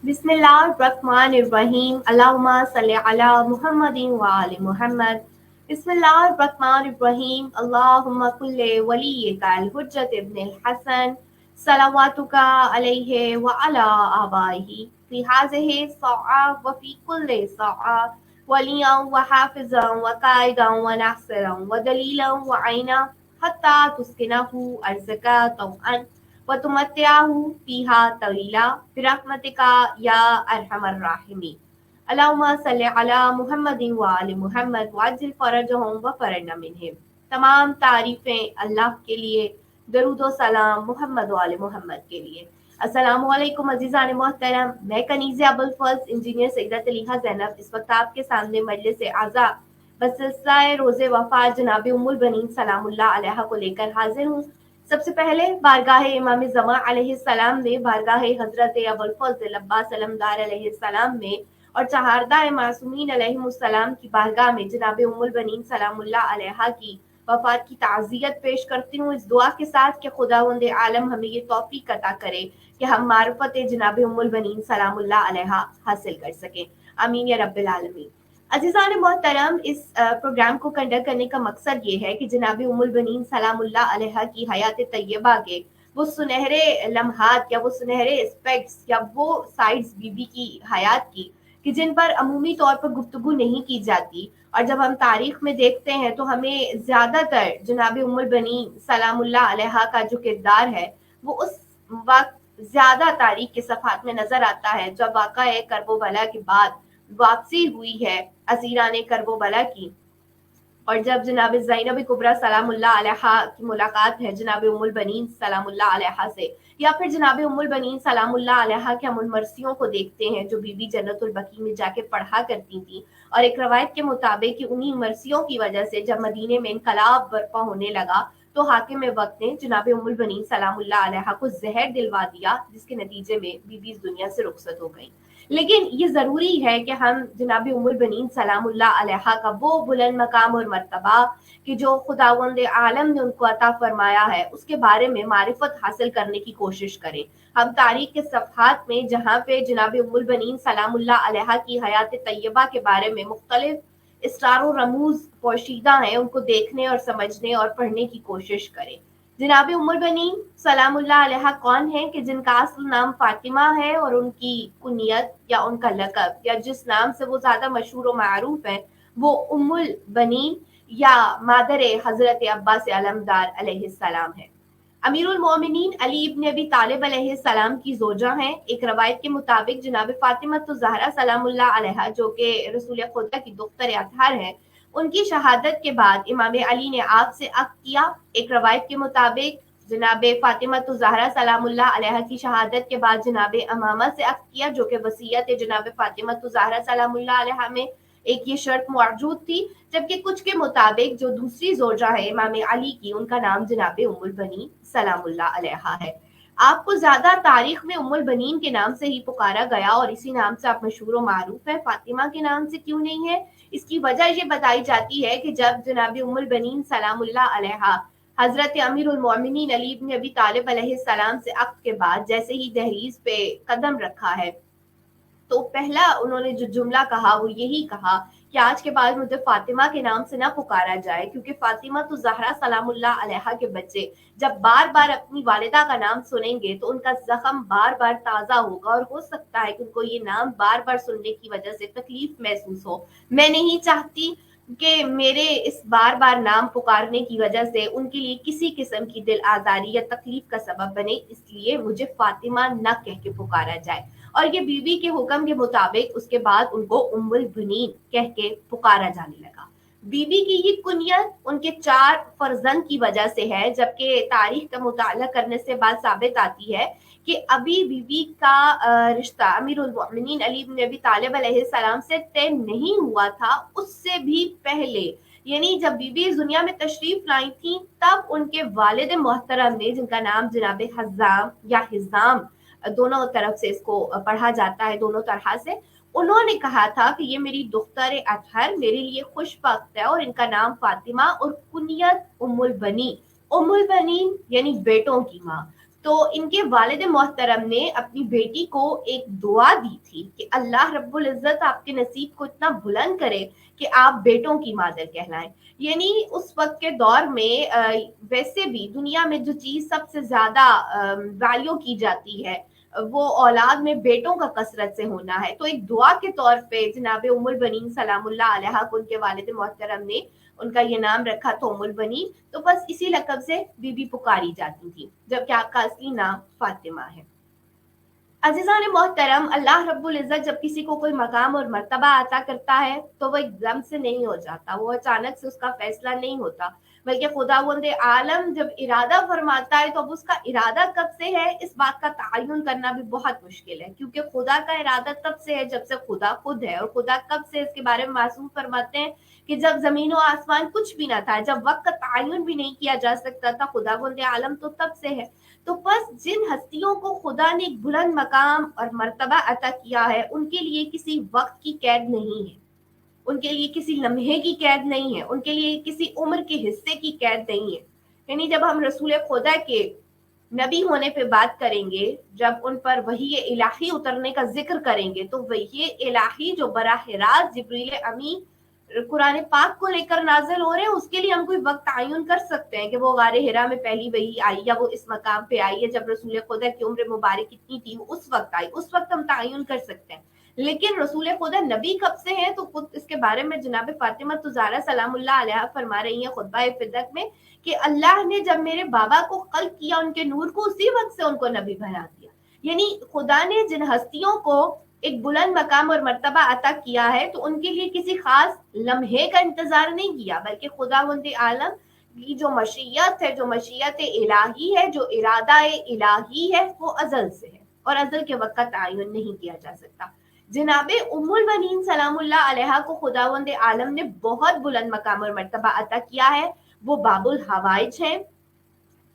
बिस्मिल्लाहिर्रहमानिर्रहीम अल्लाहुम्मा सल्लि अला मुहम्मदिन व आलि मुहम्मद। बिस्मिल्लाहिर्रहमानिर्रहीम अल्लाहुम्मा कुल्ले वलिय्यिका अल-हुज्जत इब्नुल हसन सलावातुका अलैहि व अला आबाइही फी हाज़िहि सअ व फी कुल्ली सअ वलिय्यन व हाफ़िज़न व काइदन व नासिरन व दलीलन व ऐना हत्ता तुस्किनहु अर्ज़का तौअन वतुमत्तिअहु फ़ीहा तवीला बिरहमतिका या अरहमर राहिमीन। अल्लाहुम्मा सल्लि अला मुहम्मदिन व आलि मुहम्मद वअज्जिल फ़रजहुम व फ़रज्ना मिनहुम। तमाम तारीफ़ें अल्लाह के लिए, दरूद व सलाम मोहम्मद व आले मोहम्मद के लिए। अस्सलामु अलैकुम अज़ीज़ान मोहतरम, मैं कनीज़ अबुल फज़्ल इंजीनियर सईदा तलीहा ज़ैनब इस वक्त आपके सामने मजलिस आज़ा बसिलसिला रोज़े वफ़ा जनाब उम्मुल बनीन सलामुल्लाह अलैहा को लेकर हाजिर हूँ। सबसे पहले बारगाह इमाम ज़मा अलैहिस्सलाम में, बारगाह हज़रत अबुल फ़ज़्ल अब्बास अलमदार अलैहिस्सलाम में और चहारदा मासूमीन अलैहिमुस्सलाम की बारगाह में जनाब उम्मुल बनीन सलामुल्लाह अलैहा की वफ़ात की ताज़ियत पेश करती हूँ, इस दुआ के साथ कि खुदावंद आलम हमें ये तौफीक अता करे कि हम मारिफत जनाब उम्मुल बनीन सलामुल्लाह अलैहा हासिल कर सकें। आमीन या रब्बिल आलमीन। अज़ीज़ान मोहतरम, इस प्रोग्राम को कंडक्ट करने का मकसद ये है कि जनाब उम्मुल बनीन सलामुल्लाह अलैहा की हयात तैयबा के वो सुनहरे लम्हात या वो सुनहरे एस्पेक्ट्स या वो साइड्स बीबी की हयात की कि जिन पर अमूमी तौर पर गुफ्तगू नहीं की जाती, और जब हम तारीख में देखते हैं तो हमें ज़्यादातर जनाब उम्मुल बनीन सलामुल्लाह अलैहा का जो किरदार है वो उस वक्त ज़्यादा तारीख के सफ़हात में नज़र आता है जब वाक़ा करबला के बाद वापसी हुई है असीरान करबला की, और जब जनाब ज़ैनब कुबरा सलामुल्लाह अलैहा की मुलाकात है जनाब उम्मुल बनीन सलामुल्लाह अलैहा से, या फिर जनाब उम्मुल बनीन सलामुल्लाह अलैहा के हम उन मर्सियों को देखते हैं जो बीबी जन्नतुल बकी में जाके पढ़ा करती थी, और एक रवायत के मुताबिक कि उन्हीं मर्सियों की वजह से जब मदीने में इनकलाब बर्पा होने लगा तो हाकिम वक्त ने जनाब उम्मुल बनीन सलामुल्लाह अलैहा को जहर दिलवा दिया, जिसके नतीजे में बीबी इस दुनिया से रुखसत हो गई। लेकिन ये ज़रूरी है कि हम जनाब उम्मुल बनीन सलामुल्लाह अलैहा का वो बुलंद मकाम और मर्तबा कि जो खुदावंद आलम ने उनको अता फरमाया है उसके बारे में मारिफत हासिल करने की कोशिश करें। हम तारीख के सफ़हात में जहाँ पे जनाब उम्मुल बनीन सलामुल्लाह अलैहा की हयात तैयबा के बारे में मुख्तलिफ इसरार और रमूज पोशीदा हैं, उनको देखने और समझने और पढ़ने की कोशिश करें। जनाब उम्मुल बनीन सलामुल्लाह अलैहा कौन है कि जिनका असल नाम फातिमा है और उनकी कुनियत या उनका लक़ब या जिस नाम से वो ज़्यादा मशहूर और मारूफ है वो उम्मुल बनीन या मादर हज़रत अब्बास अलमदार अलैहिस्सलाम है। अमीरुल मोमिनीन अली इब्न अबी तालिब अलैहिस्सलाम की जोजा हैं। एक रवायत के मुताबिक जनाब फातिमा तो ज़हरा सलामुल्लाह अलैहा जो कि रसूल खुदा की दुख्तर अतहर है, उनकी शहादत के बाद इमाम अली ने आप से अक्द किया। एक रवायत के मुताबिक जनाब फातिमा तो ज़हरा सलामुल्लाह अलैहा की शहादत के बाद जनाब अमामा से अक्द किया, जो कि वसीयत जनाब फातिमा तो ज़हरा सलामुल्लाह अलैहा में एक ये शर्त मौजूद थी। जबकि कुछ के मुताबिक जो दूसरी जोजा है इमाम अली की, उनका नाम जनाब उम्मुल बनीन सलामुल्लाह अलैहा है। आपको ज्यादा तारीख में उम्मुल बनीन के नाम से ही पुकारा गया और इसी नाम से आप मशहूर और मारूफ है, फातिमा के नाम से क्यों नहीं है? इसकी वजह ये बताई जाती है कि जब जनाब उम्मुल बनीन सलामुल्लाह अलैहा हजरत अमीरुल मोमिनीन अली इब्न अबी तालिब अलैहिस्सलाम से अक्द के बाद जैसे ही दहलीज पे कदम रखा है तो पहला उन्होंने जो जुमला कहा वो यही कहा कि आज के बाद मुझे फातिमा के नाम से ना पुकारा जाए, क्योंकि फातिमा तो ज़हरा सलामुल्लाह अलैहा के बच्चे जब बार बार अपनी वालिदा का नाम सुनेंगे तो उनका जख्म बार बार ताज़ा होगा और हो सकता है कि उनको ये नाम बार बार सुनने की वजह से तकलीफ महसूस हो। मैं नहीं चाहती कि मेरे इस बार बार नाम पुकारने की वजह से उनके लिए किसी किस्म की दिल आज़ारी या तकलीफ का सबब बने, इसलिए मुझे फातिमा न कह के पुकारा जाए। और ये बीवी के हुक्म के मुताबिक उसके बाद उनको उम्मुल बनीन कह के पुकारा जाने लगा। बीबी की ये कुनियत उनके 4 फर्जंद की वजह से है, जबकि तारीख का मुताला करने से बात साबित आती है कि अभी बीबी का रिश्ता अमीरुल मोमिनीन अली इब्न अबी तालिब अलैहिस्सलाम से तय नहीं हुआ था, उससे भी पहले, यानी जब बीबी इस दुनिया में तशरीफ लाई थी तब उनके वालिद मोहतरम ने, जिनका नाम जनाब हज़ाम या हिज़ाम दोनों तरफ से इसको पढ़ा जाता है, दोनों तरह से, उन्होंने कहा था कि ये मेरी दुख्तर अतहर मेरे लिए खुशबख्त है और इनका नाम फातिमा और कुनियत उम्मुल बनीन यानी बेटों की माँ। تو ان کے والد محترم نے اپنی بیٹی کو ایک دعا دی تھی کہ اللہ رب العزت آپ کے نصیب کو اتنا بلند کرے کہ آپ بیٹوں کی مادر کہلائیں. یعنی اس وقت کے دور میں ویسے بھی دنیا میں جو چیز سب سے زیادہ ویلیو کی جاتی ہے وہ اولاد میں بیٹوں کا کثرت سے ہونا ہے. تو ایک دعا کے طور پہ جناب ام البنین سلام اللہ علیہ کو ان کے والد محترم نے ان کا یہ نام رکھا تھا ام البنین. تو بس اسی لقب سے بی بی پکاری جاتی تھی، جبکہ آپ کا اصلی نام فاطمہ ہے. عزیزان محترم، اللہ رب العزت جب کسی کو کوئی مقام اور مرتبہ عطا کرتا ہے تو وہ ایک دم سے نہیں ہو جاتا، وہ اچانک سے اس کا فیصلہ نہیں ہوتا، بلکہ خداوند عالم جب ارادہ فرماتا ہے تو اب اس کا ارادہ کب سے ہے اس بات کا تعین کرنا بھی بہت مشکل ہے، کیونکہ خدا کا ارادہ تب سے ہے جب سے خدا خود ہے. اور خدا کب سے اس کے بارے میں معصوم فرماتے ہیں کہ جب زمین و آسمان کچھ بھی نہ تھا، جب وقت کا تعین بھی نہیں کیا جا سکتا تھا، خداوند عالم تو تب سے ہے. تو بس جن ہستیوں کو خدا نے ایک بلند مقام اور مرتبہ عطا کیا ہے ان کے لیے کسی وقت کی قید نہیں ہے، ان کے لیے کسی لمحے کی قید نہیں ہے، ان کے لیے کسی عمر کے حصے کی قید نہیں ہے. یعنی جب ہم رسول خدا کے نبی ہونے پہ بات کریں گے، جب ان پر وحی الہی اترنے کا ذکر کریں گے، تو وحی الہی جو براہ راست جبریل امی قرآن پاک کو لے کر نازل ہو رہے ہیں، اس کے لیے ہم کوئی وقت تعین کر سکتے ہیں کہ وہ غار ہرا میں پہلی وحی آئی یا وہ اس مقام پہ آئی ہے جب رسول خدا کی عمر مبارک کتنی تھی اس وقت آئی، اس وقت ہم تعین کر سکتے ہیں. لیکن رسول خدا نبی کب سے ہیں تو خود اس کے بارے میں جناب فاطمہ زہرا سلام اللہ علیہ فرما رہی ہیں خطبہ فدق میں کہ اللہ نے جب میرے بابا کو خلق کیا ان کے نور کو، اسی وقت سے ان کو نبی بنا دیا. یعنی خدا نے جن ہستیوں کو ایک بلند مقام اور مرتبہ عطا کیا ہے تو ان کے لیے کسی خاص لمحے کا انتظار نہیں کیا، بلکہ خداوند عالم کی جو مشیت ہے، جو مشیت الہی ہے، جو ارادہ الہی ہے، وہ ازل سے ہے اور ازل کے وقت کا تعین نہیں کیا جا سکتا. جناب ام البنین سلام اللہ علیہ کو خداوند عالم نے بہت بلند مقام اور مرتبہ عطا کیا ہے. وہ باب الحوائج ہیں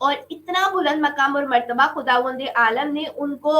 اور اتنا بلند مقام اور مرتبہ خداوند عالم نے ان کو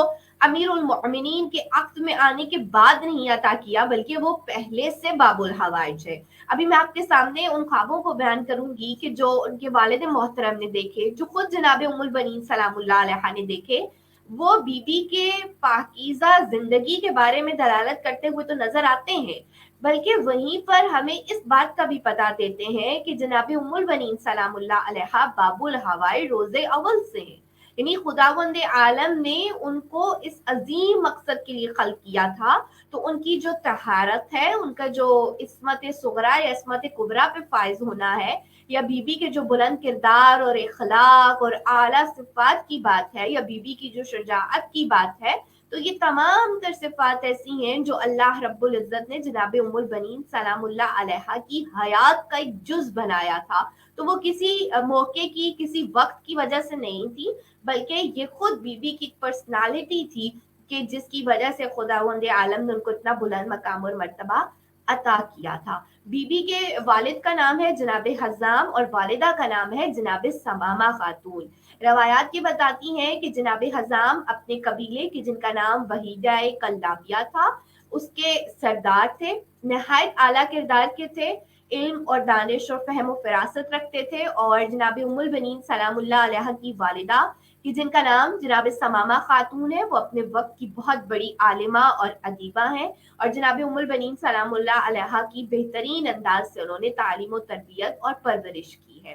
امیر المؤمنین کے عقد میں آنے کے بعد نہیں عطا کیا، بلکہ وہ پہلے سے باب الحوائج ہے. ابھی میں آپ کے سامنے ان خوابوں کو بیان کروں گی کہ جو ان کے والد محترم نے دیکھے، جو خود جناب ام البنین سلام اللہ علیہ نے دیکھے. وہ بی بی کے پاکیزہ زندگی کے بارے میں دلالت کرتے ہوئے تو نظر آتے ہیں، بلکہ وہیں پر ہمیں اس بات کا بھی پتا دیتے ہیں کہ جناب ام البنین سلام اللہ علیہ باب الحوائی روزے اول سے ہیں. یعنی خداوند عالم نے ان کو اس عظیم مقصد کے لیے خلق کیا تھا. تو ان کی جو طہارت ہے، ان کا جو عصمت صغرا یا عصمت کبریٰ پہ فائز ہونا ہے، یا بی بی کے جو بلند کردار اور اخلاق اور اعلیٰ صفات کی بات ہے، یا بی بی کی جو شجاعت کی بات ہے، تو یہ تمام تر صفات ایسی ہیں جو اللہ رب العزت نے جناب ام البنین سلام اللہ علیہ کی حیات کا ایک جز بنایا تھا. تو وہ کسی موقع کی، کسی وقت کی وجہ سے نہیں تھی، بلکہ یہ خود بی بی کی پرسنالٹی تھی کہ جس کی وجہ سے خداوند عالم نے ان کو اتنا بلند مقام اور مرتبہ عطا کیا تھا. بی بی کے والد کا نام ہے جناب حزام اور والدہ کا نام ہے جناب ثمامہ خاتون. روایات یہ بتاتی ہیں کہ جناب حزام اپنے قبیلے کی، جن کا نام وحیدہ کلابیہ تھا، اس کے سردار تھے، نہایت اعلیٰ کردار کے تھے، علم اور دانش اور فہم و فراست رکھتے تھے. اور جناب ام البنین سلام اللہ علیہ کی والدہ کہ جن کا نام جناب ثمامہ خاتون ہے، وہ اپنے وقت کی بہت بڑی عالمہ اور ادیبہ ہیں. اور جناب ام البنین سلام اللہ علیہ کی بہترین انداز سے انہوں نے تعلیم و تربیت اور پرورش کی ہے.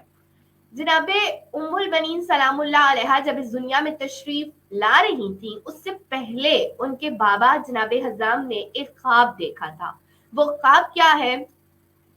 جناب ام البنین سلام اللہ علیہ جب اس دنیا میں تشریف لا رہی تھیں، اس سے پہلے ان کے بابا جناب حزام نے ایک خواب دیکھا تھا. وہ خواب کیا ہے؟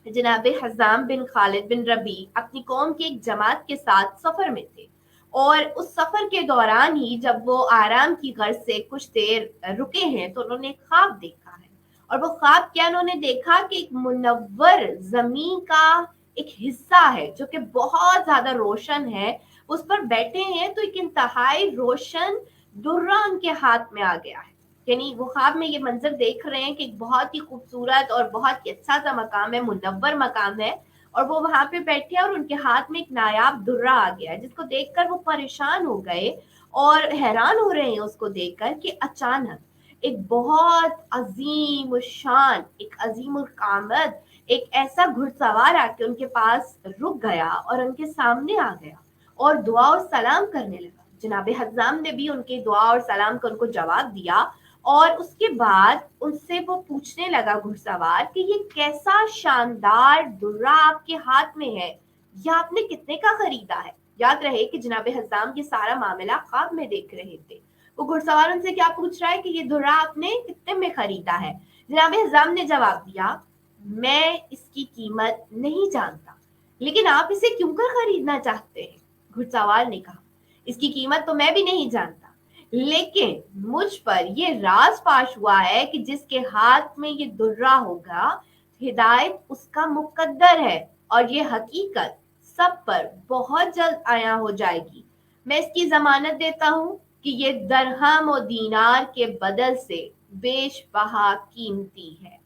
جناب حزام بن خالد بن ربی اپنی قوم کی ایک جماعت کے ساتھ سفر میں تھے، اور اس سفر کے دوران ہی جب وہ آرام کی غرض سے کچھ دیر رکے ہیں تو انہوں نے ایک خواب دیکھا ہے. اور وہ خواب کیا انہوں نے دیکھا کہ ایک منور زمین کا ایک حصہ ہے جو کہ بہت زیادہ روشن ہے، اس پر بیٹھے ہیں تو ایک انتہائی روشن درہ ان کے ہاتھ میں آ گیا ہے. یعنی وہ خواب میں یہ منظر دیکھ رہے ہیں کہ ایک بہت ہی خوبصورت اور بہت ہی اچھا سا مقام ہے، منور مقام ہے، اور وہ وہاں پہ بیٹھے اور ان کے ہاتھ میں ایک نایاب درہ آ گیا ہے، جس کو دیکھ کر وہ پریشان ہو گئے اور حیران ہو رہے ہیں اس کو دیکھ کر کہ اچانک ایک بہت عظیم الشان، ایک عظیم القامت، ایک ایسا گھڑ سوار آ کے ان کے پاس رک گیا اور ان کے سامنے آ گیا اور دعا اور سلام کرنے لگا. जनाब हज़ाम ने भी उनके दुआ और सलाम का उनको जवाब दिया और उसके बाद उनसे वो पूछने लगा घुड़सवार कि ये कैसा शानदार दुर्रा आपके हाथ में है, यह आपने कितने का खरीदा है। याद रहे कि जनाब हज़ाम ये सारा मामला ख्वाब में देख रहे थे। वो घुड़सवार उनसे क्या पूछ रहा है कि ये दुर्रा आपने कितने में खरीदा है। जनाब हज़ाम ने जवाब दिया, मैं इसकी कीमत नहीं जानता, लेकिन आप इसे क्यों कर खरीदना चाहते हैं। घुड़सवार ने कहा, इसकी कीमत तो मैं भी नहीं जानता, लेकिन मुझ पर ये राज पाश हुआ है कि जिसके हाथ में ये दुर्रा होगा, हिदायत उसका मुकद्दर है और ये हकीकत सब पर बहुत जल्द आया हो जाएगी। मैं इसकी जमानत देता हूँ कि ये दरहम और दीनार के बदल से बेशबहा कीमती है।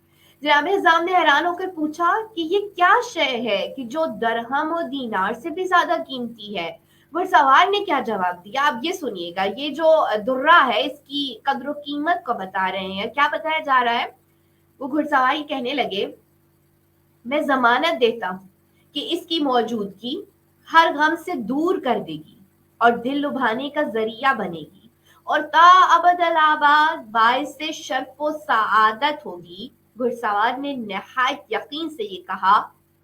जनाब हज़ाम ने हैरान होकर पूछा कि ये क्या शय है कि जो दरहम और दीनार से भी ज्यादा कीमती है। घुड़सवार ने क्या जवाब दिया, आप ये सुनिएगा। ये जो दुर्रा है इसकी कद्र कीमत को बता रहे हैं, क्या बताया जा रहा है। वो घुड़सवार ये कहने लगे, मैं जमानत देता हूँ कि इसकी मौजूदगी हर गम से दूर कर देगी और दिल लुभाने का जरिया बनेगी और ता अबदल आबाद बाइस से शर्फ व सआदत होगी। घुड़सवार ने नहायत यकीन से ये कहा,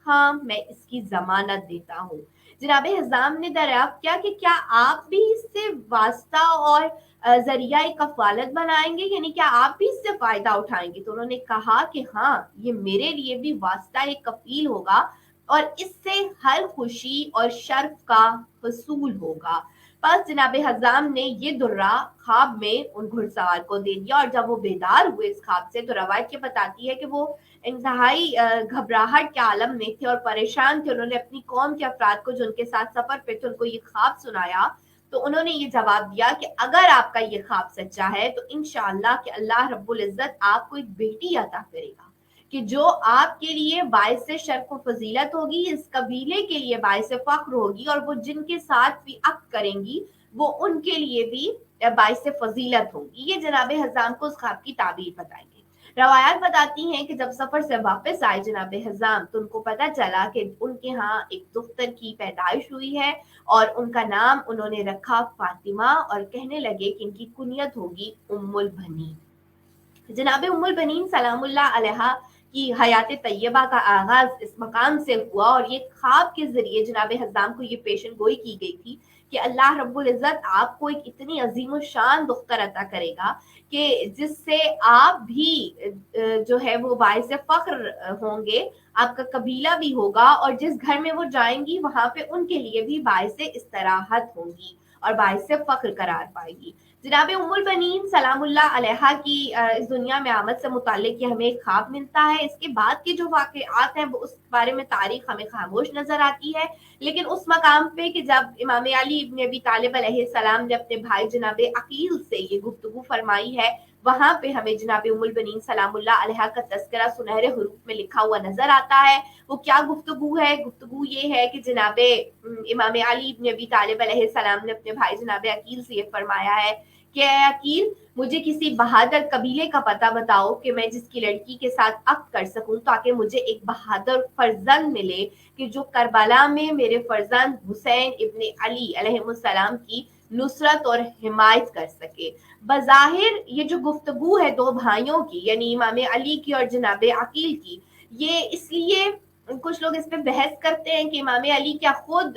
हाँ मैं इसकी जमानत देता हूँ। जनाब हज़ाम ने दरियाफ्त किया कि क्या आप भी इससे वास्ता और जरिया कफालत बनाएंगे, यानी क्या आप भी इससे फायदा उठाएंगे। तो उन्होंने कहा कि हाँ, ये मेरे लिए भी वास्ता एक कफील होगा और इससे हर खुशी और शर्फ का हसूल होगा। बस जनाब हज़ाम ने ये दुर्रा ख्वाब में उन घुड़सवार को दे दिया और जब वो बेदार हुए इस ख्वाब से, तो रवायत ये बताती है कि वो इंतहाई घबराहट के आलम में थे और परेशान थे। उन्होंने अपनी कौम के अफराद को जो उनके साथ सफर पे थे उनको ये ख्वाब सुनाया, तो उन्होंने ये जवाब दिया कि अगर आपका ये ख्वाब सच्चा है तो इंशाअल्लाह कि अल्लाह रब्बुल इज्जत आपको एक बेटी अता करेगा कि जो आपके लिए बाइस शर्फ व फजीलत होगी, इस कबीले के लिए बाइस फख्र होगी और वो जिनके साथ भी अक्द करेंगी वो उनके लिए भी बाइस फजीलत होगी। ये जनाब हज़ाम को उस ख्वाब की ताबीर बताई गई। रवायात बताती हैं कि जब सफर से वापस आए जनाब हज़ाम तो उनको पता चला कि उनके यहाँ एक दुख्तर की पैदाइश हुई है और उनका नाम उन्होंने रखा फातिमा और कहने लगे कि इनकी कुनियत होगी उम्मुल बनीन। जनाब उम्मुल बनीन सलामुल्लाह अलैहा की हयात तैयबा का आगाज इस मकाम से हुआ और ये ख्वाब के जरिए जनाब हज़ाम को ये पेशन गोई की गई थी कि अल्लाह रब्बुल इज्जत आपको एक इतनी अजीम शान दुख्तर अता करेगा कि जिससे आप भी जो है वो बाइस फख्र होंगे, आपका कबीला भी होगा और जिस घर में वो जाएंगी वहां पे उनके लिए भी बाइस इस्तराहत होंगी और बाइस फख्र करार पाएगी। जनाब उम्मुल बनीन सलामुल्लाह अलैहा की इस दुनिया में आमद से मुताल्लिक ये हमें एक ख्वाब मिलता है। इसके बाद के जो वाक़यात हैं वो उस बारे में तारीख हमें खामोश नजर आती है, लेकिन उस मकाम पे कि जब इमाम अली इब्न अबी तालिब अलैहिस्सलाम ने अपने भाई जनाब अकील से ये गुफ्तगू फरमाई है, वहां पे हमें जनाब उम्मुल बनीन सलामुल्लाह अलैहा का तज़किरा सुनहरे हुरूफ में लिखा हुआ नजर आता है। वो क्या गुफ्तगू है? गुफ्तगू ये है कि जनाब इमाम अली इब्न अबी तालिब अलैहिस्सलाम ने अपने भाई जनाब अकील से ये फरमाया है कि अकील, मुझे किसी बहादुर कबीले का पता बताओ कि मैं जिसकी लड़की के साथ अक्द कर सकूं ताकि मुझे एक बहादुर फर्जंद मिले कि जो करबला में मेरे फर्जंद हुसैन इब्न अली अलैहिस्सलाम की नुसरत और हिमायत कर सके। बज़ाहिर ये जो गुफ्तगू है दो भाइयों की, यानी इमाम अली की और जनाब अकील की, ये इसलिए कुछ लोग इस पे बहस करते हैं कि इमाम अली क्या खुद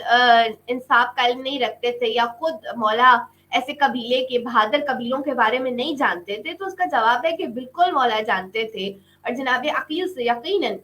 इंसाफ का इल्म नहीं रखते थे या खुद मौला ऐसे कबीले के बहादुर कबीलों के बारे में नहीं जानते थे। तो उसका जवाब है कि बिल्कुल मौला जानते थे और जनाब अकील से यकीनन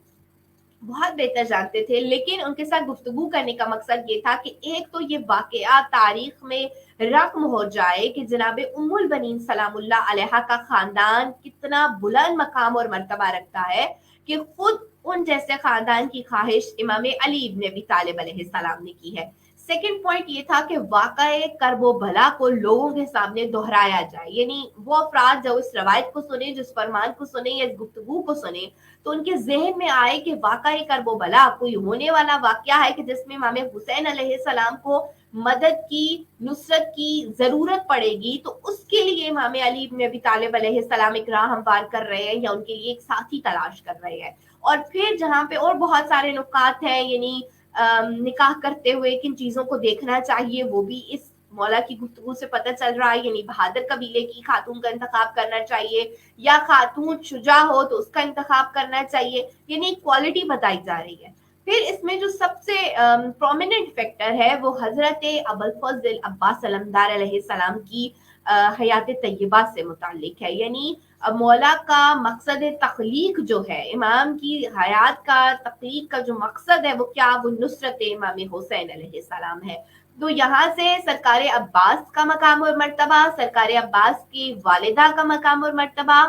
बहुत बेहतर जानते थे, लेकिन उनके साथ गुफ्तगू करने का मकसद ये था कि एक तो ये वाकया तारीख में रकम हो जाए कि जनाब उम्मुल बनीन सलामुल्लाह अलैहा का खानदान कितना बुलंद मकाम और मर्तबा रखता है कि खुद उन जैसे खानदान की ख्वाहिश इमाम अली इब्न अबी तालिब अलैहिस्सलाम ने की है। सेकंड पॉइंट ये था कि वाक़ये कर्ब बला को लोगों के सामने दोहराया जाए, यानी वो अफराद जो इस रवायत को सुने, जिस फरमान को सुने या इस गुफ्तगू को सुने, तो उनके जहन में आए कि वाक़ये कर्ब बला कोई होने वाला वाक़या है कि जिसमें इमाम हुसैन अलैहिस्सलाम को मदद की, नुसरत की जरूरत पड़ेगी, तो उसके लिए इमाम अली इब्न अबी तालिब अलैहिस्सलाम एक राह हमवार कर रहे हैं या उनके लिए एक साथी तलाश कर रहे हैं। और फिर जहाँ पे और बहुत सारे नुकात हैं, यानी निकाह करते हुए किन चीजों को देखना चाहिए वो भी इस मौला की गुफ्तगू से पता चल रहा है, यानी बहादुर कबीले की खातून का इंतखाब करना चाहिए, या खातून शुजा हो तो उसका इंतखाब करना चाहिए, यानी क्वालिटी बताई जा रही है। फिर इसमें जो सबसे प्रोमिनेंट फैक्टर है वो हजरत अबुल फजल अब्बास सलामदार अलैहिस्सलाम की हयात तय्यबा से मुताल्लिक है, यानी मौला का मकसद तख्लीक जो है, इमाम की हयात का तख्लीक का जो मकसद है वो क्या, वो नुसरत इमाम हुसैन अलैहिस्सलाम है। तो यहाँ से सरकार अब्बास का मकाम और मर्तबा, सरकार अब्बास की वालिदा का मकाम और मर्तबा,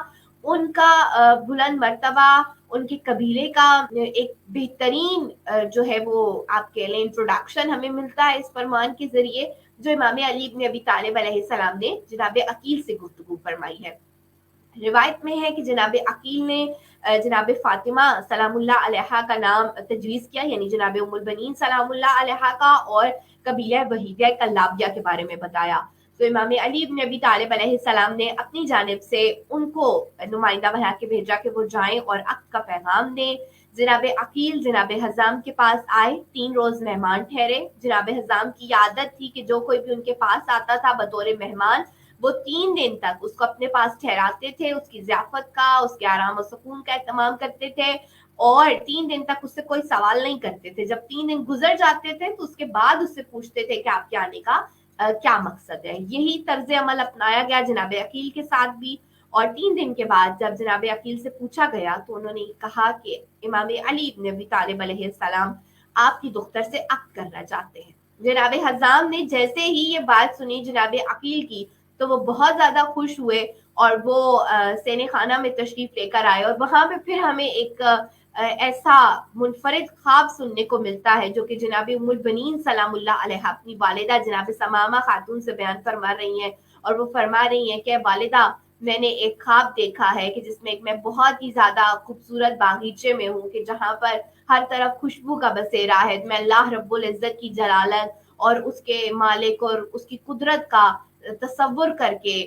उनका बुलंद मर्तबा, उनके कबीले का एक बेहतरीन जो है वो आप कह लें इंट्रोडक्शन हमें मिलता है इस फरमान के जरिए जो इमाम अली इब्न अबी तालिब अलैहिस्सलाम ने जनाब अकील से गुफ्तगू फरमाई है। रिवायत में है कि जनाब अकील ने जनाब फातिमा सलामुल्लाह अलैहा का नाम तजवीज़ किया, यानी जनाब उम्मुल बनीन सलामुल्लाह अलैहा का, और कबीला वहीदा कल्लाबिया के बारे में बताया। तो इमाम अली इब्न अबी तालिब अलैहिस्सलाम ने अपनी जानिब से उनको नुमाइंदा बना के भेजा कि वो जाएं और अक्द का पैगाम दें। जनाब अकील जनाब हजाम के पास आए, 3 रोज मेहमान ठहरे। जनाब हजाम की आदत थी कि जो कोई भी उनके पास आता था बतौर मेहमान, वो 3 दिन तक उसको अपने पास ठहराते थे, उसकी ज़ियाफत का, उसके आराम और सुकून का एहतमाम करते थे, और 3 दिन तक उससे कोई सवाल नहीं करते थे। जब 3 दिन गुजर जाते थे तो उसके बाद उससे पूछते थे कि आपके आने का क्या मकसद है। यही तर्ज अमल अपनाया गया जनाब अकील के साथ भी। और 3 दिन के बाद जब जनाब अकील से पूछा गया तो उन्होंने कहा कि इमाम अली इब्न अबी तालिब अलैहिस्सलाम आपकी दुख्तर से अक्द करना चाहते हैं। जनाब हजाम ने जैसे ही ये बात सुनी जनाब अकील की तो वो बहुत ज्यादा खुश हुए और वो सेने खाना में तशरीफ लेकर आए, और वहां पे फिर हमें एक ऐसा मुनफरिद ख्वाब सुनने को मिलता है जो कि जनाब उम्मुल बनीन सलामुल्लाह अलैहा अपनी वालिदा जनाब समामा खातून से बयान फरमा रही हैं। और वो फरमा रही हैं कि वालिदा, मैंने एक ख्वाब देखा है कि जिसमें मैं बहुत ही ज्यादा खूबसूरत बागीचे में हूँ कि जहाँ पर हर तरफ खुशबू का बसेरा है। मैं अल्लाह रब्बुल इज्जत की जलालत और उसके मालिक और उसकी कुदरत का तसव्वुर करके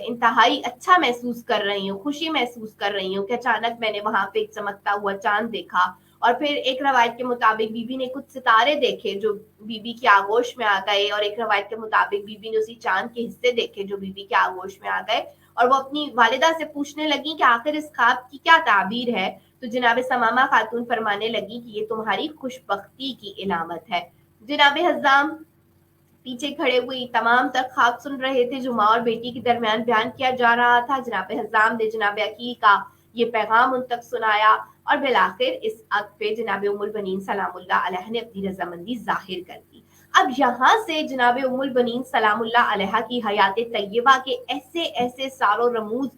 इंतहाई अच्छा महसूस कर रही हूँ, खुशी महसूस कर रही हूँ कि अचानक मैंने वहां पे एक चमकता हुआ चांद देखा। और फिर एक रवायत के मुताबिक बीबी ने कुछ सितारे देखे जो बीबी की आगोश में आ गए, और एक रवायत के मुताबिक बीबी ने उसी चांद के हिस्से देखे जो बीबी के आगोश में आ गए। और वो अपनी वालिदा से पूछने लगी कि आखिर इस ख्वाब की क्या ताबीर है। तो जनाब समामा खातून फरमाने लगी कि ये तुम्हारी खुशबख्ती की इलामत है। जनाब हजाम पीछे खड़े हुए तमाम तर ख्वाब सुन रहे थे जो माँ और बेटी के दरमियान बयान किया जा रहा था। जनाब हजाम ने जनाब अकील का ये पैगाम उन तक सुनाया, और बिलाखिर इस अक्द पे जनाब उम्मुल बनीन सलामुल्लाह अलैहा ने अपनी रजामंदी जाहिर कर दी। अब यहाँ से जनाब उम्मुल बनीन सलामुल्लाह अलैहा की हयात तय्यबा के ऐसे ऐसे सारो रमूज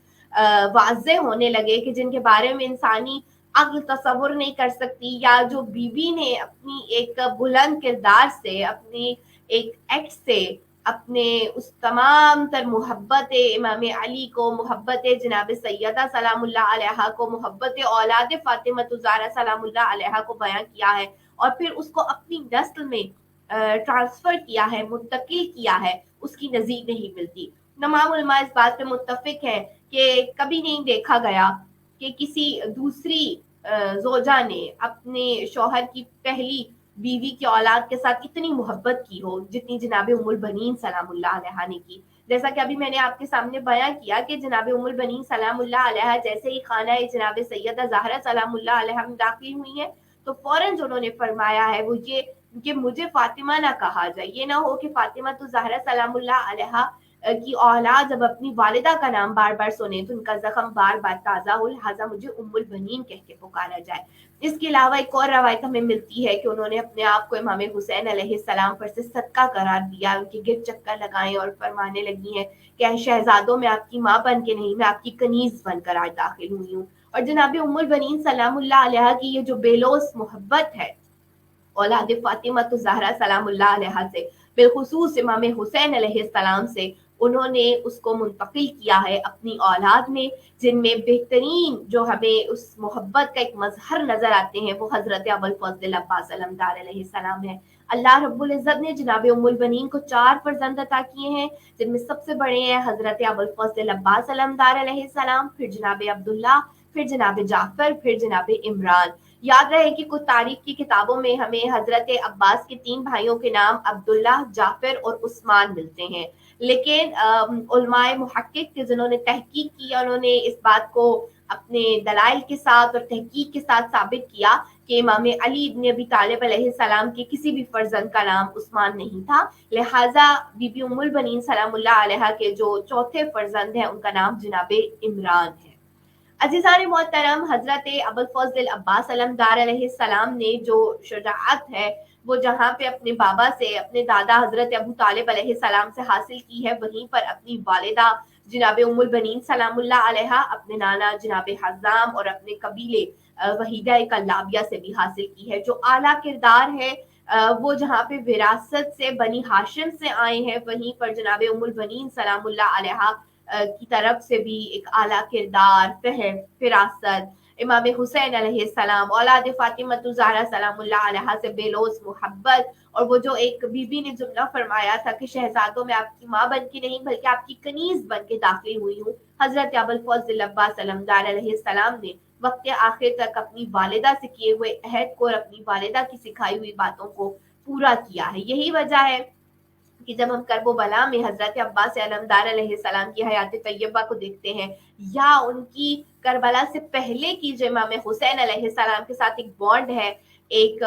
वाज़े होने लगे कि जिनके बारे में इंसानी अक्ल तसव्वुर नहीं कर सकती, या जो बीबी ने अपनी एक बुलंद किरदार से, अपनी एक एक्ट से, अपने उस तमाम तर मोहब्बत इमाम अली को, मोहब्बत जनाब सैयदा सलामुल्लाह अलैहा को, मोहब्बत औलाद फातिमा ज़हरा सलामुल्लाह अलैहा को बयां किया है, और फिर उसको अपनी नस्ल में ट्रांसफर किया है, मुंतकिल किया है, उसकी नज़ीर नहीं मिलती। तमाम उलमा इस बात पे मुत्तफिक है कि कभी नहीं देखा गया कि किसी दूसरी जोजा ने अपने शौहर की पहली बीवी की औलाद के साथ इतनी मोहब्बत की हो जितनी जनाब उम्मुल बनीन सलामुल्लाह अलैहा ने की। जैसा कि अभी मैंने आपके सामने बयां किया कि जनाब उम्मुल बनीन सलामुल्लाह अलैहा जैसे ही खाना जनाब सैयदा ज़हरा सलामुल्लाह अलैहा में दाखिल हुई है तो फौरन जो उन्होंने फरमाया है वो ये कि मुझे फातिमा ना कहा जाए, ये ना हो कि फातिमा तो ज़हरा सलामुल्लाह अलैहा की औलाद जब अपनी वालिदा का नाम बार बार सुने तो उनका जख्म बार बार ताज़ा हो, लिहाजा मुझे उम्मुल बनीन कह के पुकारा जाए। इसके अलावा एक और रवायत हमें मिलती है कि उन्होंने अपने आप को इमाम हुसैन अलैहिस्सलाम पर से सदका करार दिया, उनके गिरद चक्कर लगाए और फरमाने लगी हैं कि शहजादों में आपकी माँ बन के नहीं, मैं आपकी कनीज बनकर आज दाखिल हुई हूँ। और जनाब उम्मुल बनीन सलामुल्लाह अलैहा की ये जो बेलोस मोहब्बत है औलाद फातिमा तो ज़हरा सलामुल्लाह अलैहा से, बिलखुसूस इमाम हुसैन अलैहिस्सलाम से, उन्होंने उसको मुंतकिल किया है अपनी औलाद में, जिनमें बेहतरीन जो हमें उस मोहब्बत का एक मजहर नजर आते हैं वो हजरत अबुल फजल अब्बास सलामदार अलैहिस्सलाम है। अल्लाह रब्बुल इज्जत ने जनाब उम्मुल बनीन को 4 फर्जंद अता किए हैं, जिनमें सबसे बड़े हैं हजरत अबुल फजल अब्बास सलामदार अलैहिस्सलाम, फिर जनाब अब्दुल्ला, फिर जनाब जाफर, फिर जनाब इमरान। یاد رہے کہ کچھ تاریخ کی کتابوں میں ہمیں حضرت عباس کے 3 بھائیوں کے نام عبداللہ، جعفر اور عثمان ملتے ہیں، لیکن علماء محقق کے جنہوں نے تحقیق کی، انہوں نے اس بات کو اپنے دلائل کے ساتھ اور تحقیق کے ساتھ ثابت کیا کہ امام علی ابن ابی طالب علیہ السلام کے کسی بھی فرزند کا نام عثمان نہیں تھا، لہٰذا بی بی ام البنین سلام اللہ علیہ کے جو چوتھے فرزند ہیں ان کا نام جناب عمران ہے۔ عزیزان محترم، حضرت ابوالفضل عباس علمدار علیہ السلام نے جو شجاعت ہے وہ جہاں پہ اپنے بابا سے، اپنے دادا حضرت ابو طالب علیہ السلام سے حاصل کی ہے، وہیں پر اپنی والدہ جناب ام البنین سلام اللہ علیہ، اپنے نانا جناب حزام اور اپنے قبیلے وحیدہ کلابیہ سے بھی حاصل کی ہے۔ جو اعلیٰ کردار ہے وہ جہاں پہ وراثت سے بنی ہاشم سے آئے ہیں، وہیں پر جناب ام البنین سلام اللہ علیہ کی طرف سے بھی ایک اعلیٰ کردار، فہم، فراست، امام حسین علیہ السلام اولاد فاطمہ الزہرا سلام اللہ علیہ سے بے لوث محبت، اور وہ جو ایک بی بی نے جملہ فرمایا تھا کہ شہزادوں میں آپ کی ماں بن کے نہیں بلکہ آپ کی کنیز بن کے داخل ہوئی ہوں، حضرت ابوالفضل عباس علمدار علیہ السلام نے وقت آخر تک اپنی والدہ سے کیے ہوئے عہد کو اور اپنی والدہ کی سکھائی ہوئی باتوں کو پورا کیا ہے۔ یہی وجہ ہے کہ جب ہم کرب و بلا میں حضرت عباس علمدار علیہ السلام کی حیات طیبہ کو دیکھتے ہیں، یا ان کی کربلا سے پہلے کی جو امام حسین علیہ السلام کے ساتھ ایک بانڈ ہے، ایک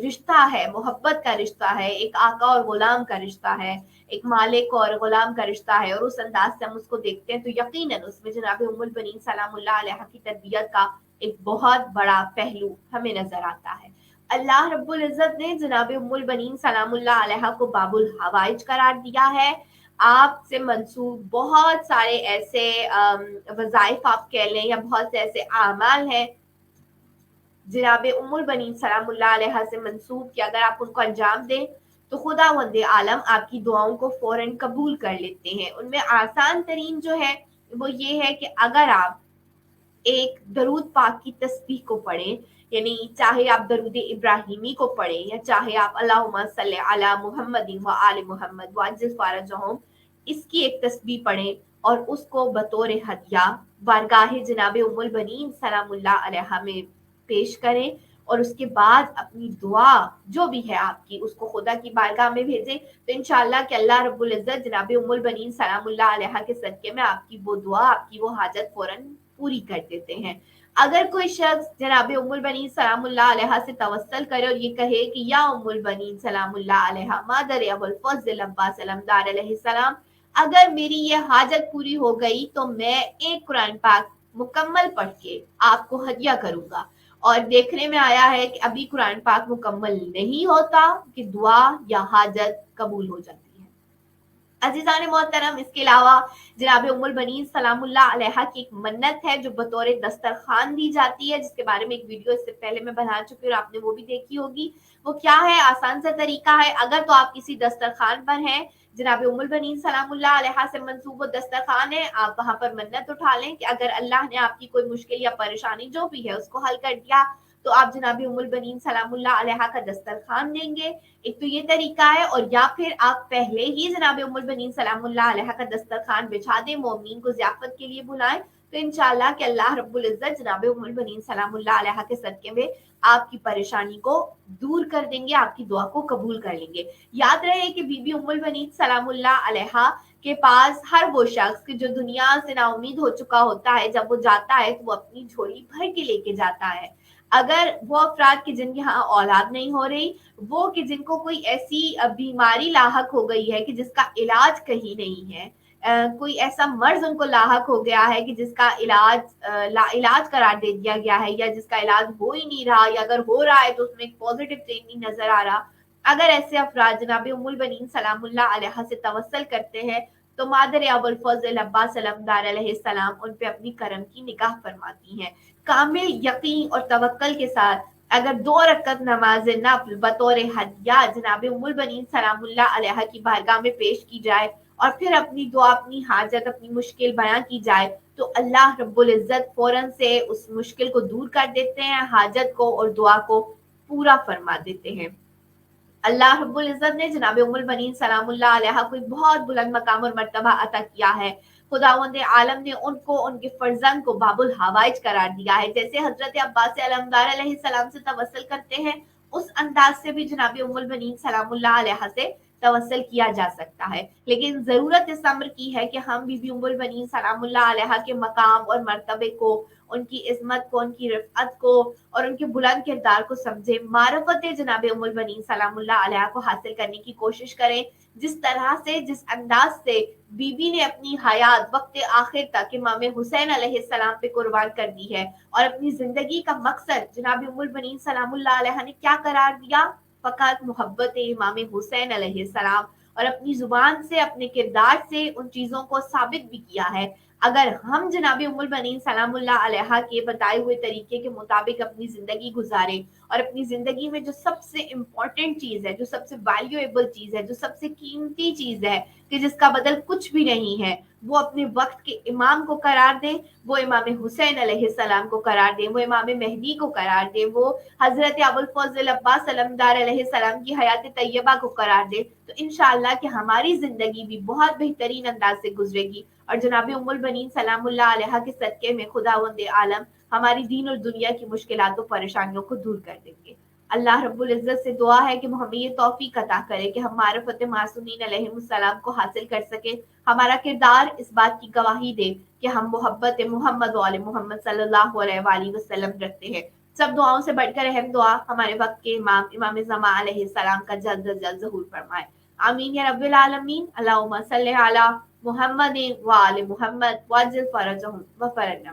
رشتہ ہے، محبت کا رشتہ ہے، ایک آقا اور غلام کا رشتہ ہے، ایک مالک اور غلام کا رشتہ ہے، اور اس انداز سے ہم اس کو دیکھتے ہیں تو یقیناً اس میں جناب ام البنین سلام اللہ علیہ کی تربیت کا ایک بہت بڑا پہلو ہمیں نظر آتا ہے۔ اللہ رب العزت نے جناب ام البنین سلام اللہ علیہ کو باب الحوائج قرار دیا ہے۔ آپ سے منسوب بہت سارے ایسے وظائف آپ کہہ لیں یا بہت سے ایسے اعمال ہیں جناب ام البنین سلام اللہ علیہ سے منسوب کہ اگر آپ ان کو انجام دیں تو خدا وند عالم آپ کی دعاؤں کو فوراً قبول کر لیتے ہیں۔ ان میں آسان ترین جو ہے وہ یہ ہے کہ اگر آپ ایک درود پاک کی تسبیح کو پڑھیں، یعنی چاہے آپ درود ابراہیمی کو پڑھیں یا چاہے آپ اللہم صلی علی محمد و آل محمد وعجل فرجہم، اس کی ایک تسبیح پڑھیں اور اس کو بطور ہدیہ بارگاہ جناب ام البنین سلام اللہ علیہ میں پیش کریں، اور اس کے بعد اپنی دعا جو بھی ہے آپ کی اس کو خدا کی بارگاہ میں بھیجیں، تو انشاءاللہ کہ اللہ رب العزت جناب ام البنین سلام اللہ علیہ کے صدقے میں آپ کی وہ دعا، آپ کی وہ حاجت فوراً پوری کر دیتے ہیں۔ اگر کوئی شخص جناب ام البنین سلام اللہ علیہ سے توسل کرے اور یہ کہے کہ یا ام البنین سلام اللہ علیہ مادر ابوالفضل عباس علمدار علیہ السلام، اگر میری یہ حاجت پوری ہو گئی تو میں ایک قرآن پاک مکمل پڑھ کے آپ کو ہدیہ کروں گا، اور دیکھنے میں آیا ہے کہ ابھی قرآن پاک مکمل نہیں ہوتا کہ دعا یا حاجت قبول ہو جاتی ہے۔ عزیزان محترم، اس کے علاوہ جناب ام البنین سلام اللہ علیہ کی ایک منت ہے جو بطور دسترخوان دی جاتی ہے، جس کے بارے میں ایک ویڈیو اس سے پہلے میں بنا چکی ہوں اور آپ نے وہ بھی دیکھی ہوگی۔ وہ کیا ہے؟ آسان سا طریقہ ہے، اگر تو آپ کسی دسترخوان پر ہیں، جناب ام البنین سلام اللہ علیہ سے منسوب و دسترخوان ہے، آپ وہاں پر منت اٹھا لیں کہ اگر اللہ نے آپ کی کوئی مشکل یا پریشانی جو بھی ہے اس کو حل کر دیا تو آپ جناب ام البنین سلام اللہ علیہ کا دسترخوان دیں گے۔ ایک تو یہ طریقہ ہے، اور یا پھر آپ پہلے ہی جناب ام البنین سلام اللہ علیہ کا دسترخوان بچھا دیں، مومنین کو ضیافت کے لیے بلائیں، تو انشاءاللہ کہ اللہ رب العزت جناب ام البنین سلام اللہ علیہ کے صدقے میں آپ کی پریشانی کو دور کر دیں گے، آپ کی دعا کو قبول کر لیں گے۔ یاد رہے کہ بی بی ام البنین سلام اللہ علیہ کے پاس ہر وہ شخص جو دنیا سے نا امید ہو چکا ہوتا ہے، جب وہ جاتا ہے تو وہ اپنی جھولی بھر کے لے کے جاتا ہے۔ اگر وہ افراد کی جن کے ہاں اولاد نہیں ہو رہی، وہ کہ جن کو کوئی ایسی بیماری لاحق ہو گئی ہے کہ جس کا علاج کہیں نہیں ہے، کوئی ایسا مرض ان کو لاحق ہو گیا ہے کہ جس کا علاج قرار دے دیا گیا ہے، یا جس کا علاج ہو ہی نہیں رہا، یا اگر ہو رہا ہے تو اس میں ایک پازیٹیو چینج نہیں نظر آ رہا، اگر ایسے افراد جناب ام البنین سلام اللہ علیہ سے توسل کرتے ہیں تو مادر ابوالفضل عباس علمدار علیہ السلام ان پہ اپنی کرم کی نگاہ فرماتی ہیں۔ کامل یقین اور توکل کے ساتھ اگر 2 رکعت نماز نفل بطور ہدیہ جناب ام البنین سلام اللہ علیہ کی بارگاہ میں پیش کی جائے اور پھر اپنی دعا، اپنی حاجت، اپنی مشکل بیان کی جائے تو اللہ رب العزت فوراً سے اس مشکل کو دور کر دیتے ہیں، حاجت کو اور دعا کو پورا فرما دیتے ہیں۔ اللہ رب العزت نے جناب ام البنین سلام اللہ علیہ کو ایک بہت بلند مقام اور مرتبہ عطا کیا ہے۔ खुदावंद आलम ने उनको उनके फर्जंद को बाबुल हवाइज करार दिया है। जैसे हजरत अब्बास अलमदार अलैहिस्सलाम से तवस्सुल करते हैं, उस अंदाज से भी जनाब उम्मुल बनीन सलामुल्लाह अलैहा से तवस्सुल किया जा सकता है। लेकिन जरूरत इस अम्र की है कि हम बीबी उम्मुल बनीन सलामुल्लाह अलैहा के मकाम और मर्तबे को, उनकी इज्मत को, उनकी रिफ़अत को और उनके बुलंद किरदार को समझे, मारफत जनाब उम्मुल बनीन सलामुल्लाह अलैहा को हासिल करने की कोशिश करें। जिस तरह से, जिस अंदाज से बीबी ने अपनी हयात वक्त आखिर तक इमाम हुसैन अलैहिस्सलाम पे कुर्बान कर दी है, और अपनी जिंदगी का मकसद जनाब उम्मुल बनीन सलामुल्लाह अलैहा ने क्या करार दिया? फकत मोहब्बत इमाम हुसैन अलैहिस्सलाम, और अपनी जुबान से, अपने किरदार से उन चीजों को साबित भी किया है। अगर हम जनाब उम्मुल बनीन सलामुल्लाह अलैहा के बताए हुए तरीके के मुताबिक अपनी जिंदगी गुजारें, और अपनी जिंदगी में जो सबसे इम्पोर्टेंट चीज है, जो सबसे वैल्यूएबल चीज है, जो सबसे कीमती चीज है कि जिसका बदल कुछ भी नहीं है, वो अपने वक्त के इमाम को करार दें, वो इमाम हुसैन अलैहिस्सलाम को करार दें, वो इमाम मेहदी को करार दें, वो हजरत अबुल फजल अब्बास अलमदार अलैहिस्सलाम की हयात तैयबा को करार दें, तो इंशाअल्लाह कि हमारी जिंदगी भी बहुत बेहतरीन अंदाज से गुजरेगी। और जनाब उम्मुल बनीन सलामुल्लाह अलैहा के सदके में खुदावंद आलम हमारी दीन और दुनिया की मुश्किलातों परेशानियों को दूर कर देंगे। अल्लाह रब्बुल इज्जत से दुआ है कि वो हमें ये तौफीक अता करे कि हम मारिफत मासूमीन अलैहिस्सलाम को हासिल कर सके। हमारा किरदार इस बात की गवाही दे कि हम मोहब्बत मोहम्मद वाले मोहम्मद सल्लल्लाहु अलैहि वसल्लम रखते हैं। सब दुआओं से बढ़कर अहम दुआ हमारे वक्त के इमाम इमाम ज़मा अलैहिस्सलाम का जल्द अज जल्द ज़हूर फरमाए। आमीन या रब्बिल आलमीन। अल्लाहुम्मा सल्लि अला मुहम्मदिन व आले मुहम्मद वअज्जिल फरजहुम व फरजना।